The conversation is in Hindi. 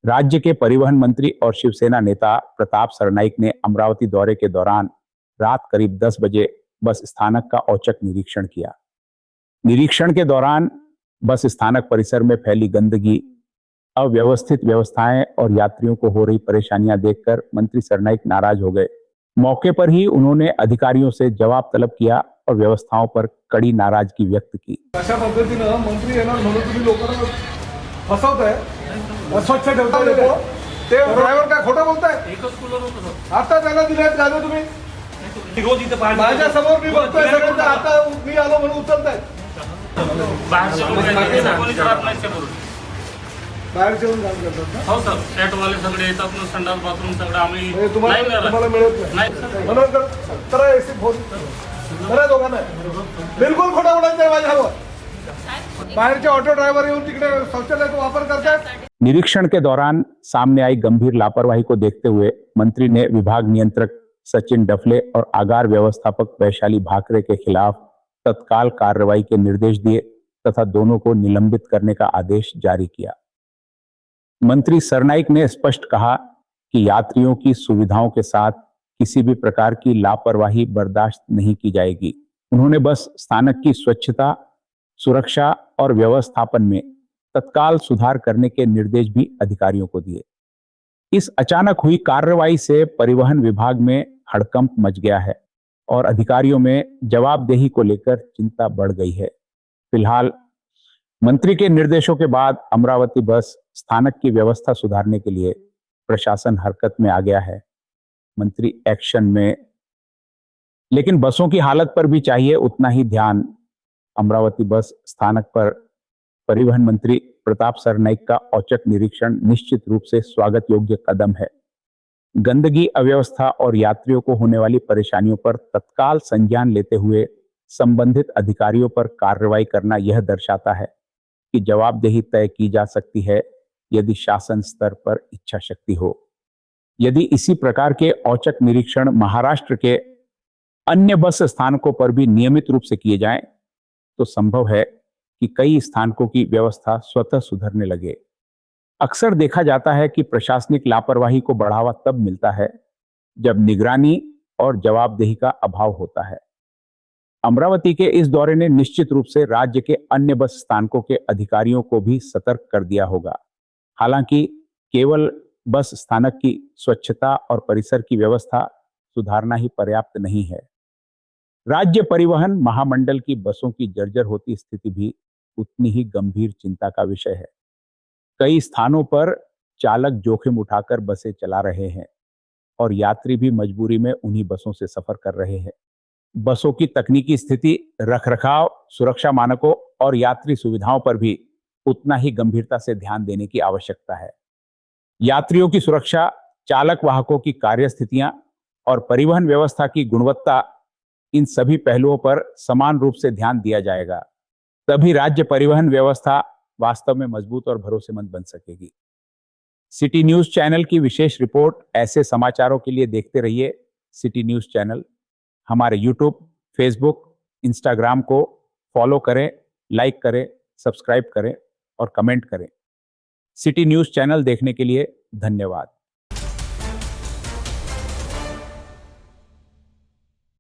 राज्य के परिवहन मंत्री और शिवसेना नेता प्रताप सरनाईक ने अमरावती दौरे के दौरान रात करीब 10 बजे बस स्थानक का औचक निरीक्षण किया। निरीक्षण के दौरान बस स्थानक परिसर में फैली गंदगी, अव्यवस्थित व्यवस्थाएं और यात्रियों को हो रही परेशानियां देखकर मंत्री सरनाईक नाराज हो गए। मौके पर ही उन्होंने अधिकारियों से जवाब तलब किया और व्यवस्थाओं पर कड़ी नाराजगी व्यक्त की। अशा पद्धतीनं मंत्री येणार म्हणून तुम्ही लोकांना फसवताय, अस्वच्छ ठेवताय लोक। ते ड्रायव्हर काय खोटं बोलताय? एकच कूलर होतं आता त्याला दिलेत गाडी तुम्ही रोज इथे पाणी माझ्या समोर मी बघतोय सगळ्यांना आता मी आलो म्हणून उचलताय। बाहेर जेवून काम करतात ना? हो सर, फ्लॅटवाले सगळे येतात ना, संडास बाथरूम सगळं आम्ही तुम्हाला मिळत नाही म्हणून करा एसी फोन करा दोघांना। बिलकुल खोटं बोलायचं आहे माझ्यावर। बाहेरचे ऑटो ड्रायव्हर येऊन तिकडे शौचालयाचा वापर करतात। निरीक्षण के दौरान सामने आई गंभीर लापरवाही को देखते हुए मंत्री ने विभाग नियंत्रक सचिन डफले और आगार व्यवस्थापक वैशाली भाकरे के खिलाफ तत्काल कार्रवाई के निर्देश दिए तथा दोनों को निलंबित करने का आदेश जारी किया। मंत्री सरनाईक ने स्पष्ट कहा कि यात्रियों की सुविधाओं के साथ किसी भी प्रकार की लापरवाही बर्दाश्त नहीं की जाएगी। उन्होंने बस स्थानक की स्वच्छता, सुरक्षा और व्यवस्थापन में तत्काल सुधार करने के निर्देश भी अधिकारियों को दिए। इस अचानक हुई कार्रवाई से परिवहन विभाग में हड़कंप मच गया है और अधिकारियों में जवाबदेही को लेकर चिंता बढ़ गई है। फिलहाल मंत्री के निर्देशों के बाद अमरावती बस स्थानक की व्यवस्था सुधारने के लिए प्रशासन हरकत में आ गया है। मंत्री एक्शन में, लेकिन बसों की हालत पर भी चाहिए उतना ही ध्यान। अमरावती बस स्थानक पर परिवहन मंत्री प्रताप सरनाईक का औचक निरीक्षण निश्चित रूप से स्वागत योग्य कदम है। गंदगी, अव्यवस्था और यात्रियों को होने वाली परेशानियों पर तत्काल संज्ञान लेते हुए संबंधित अधिकारियों पर कार्रवाई करना यह दर्शाता है कि जवाबदेही तय की जा सकती है यदि शासन स्तर पर इच्छा शक्ति हो। यदि इसी प्रकार के औचक निरीक्षण महाराष्ट्र के अन्य बस स्थानकों पर भी नियमित रूप से किए जाएं, तो संभव है कि कई स्थानकों की व्यवस्था स्वतः सुधरने लगे। अक्सर देखा जाता है कि प्रशासनिक लापरवाही को बढ़ावा तब मिलता है जब निगरानी और जवाबदेही का अभाव होता है। अमरावती के इस दौरे ने निश्चित रूप से राज्य के अन्य बस स्थानकों के अधिकारियों को भी सतर्क कर दिया होगा। हालांकि केवल बस स्थानक की स्वच्छता और परिसर की व्यवस्था सुधारना ही पर्याप्त नहीं है। राज्य परिवहन महामंडल की बसों की जर्जर होती स्थिति भी उतनी ही गंभीर चिंता का विषय है। कई स्थानों पर चालक जोखिम उठाकर बसें चला रहे हैं और यात्री भी मजबूरी में उन्हीं बसों से सफर कर रहे हैं। बसों की तकनीकी स्थिति, रखरखाव, सुरक्षा मानकों और यात्री सुविधाओं पर भी उतना ही गंभीरता से ध्यान देने की आवश्यकता है। यात्रियों की सुरक्षा, चालक वाहकों की कार्य स्थितियां और परिवहन व्यवस्था की गुणवत्ता, इन सभी पहलुओं पर समान रूप से ध्यान दिया जाएगा, तभी राज्य परिवहन व्यवस्था वास्तव में मजबूत और भरोसेमंद बन सकेगी। सिटी न्यूज चैनल की विशेष रिपोर्ट ऐसे समाचारों के लिए देखते रहिए सिटी न्यूज चैनल। हमारे यूट्यूब, फेसबुक, इंस्टाग्राम को फॉलो करें, लाइक करें, सब्सक्राइब करें और कमेंट करें। सिटी न्यूज चैनल देखने के लिए धन्यवाद।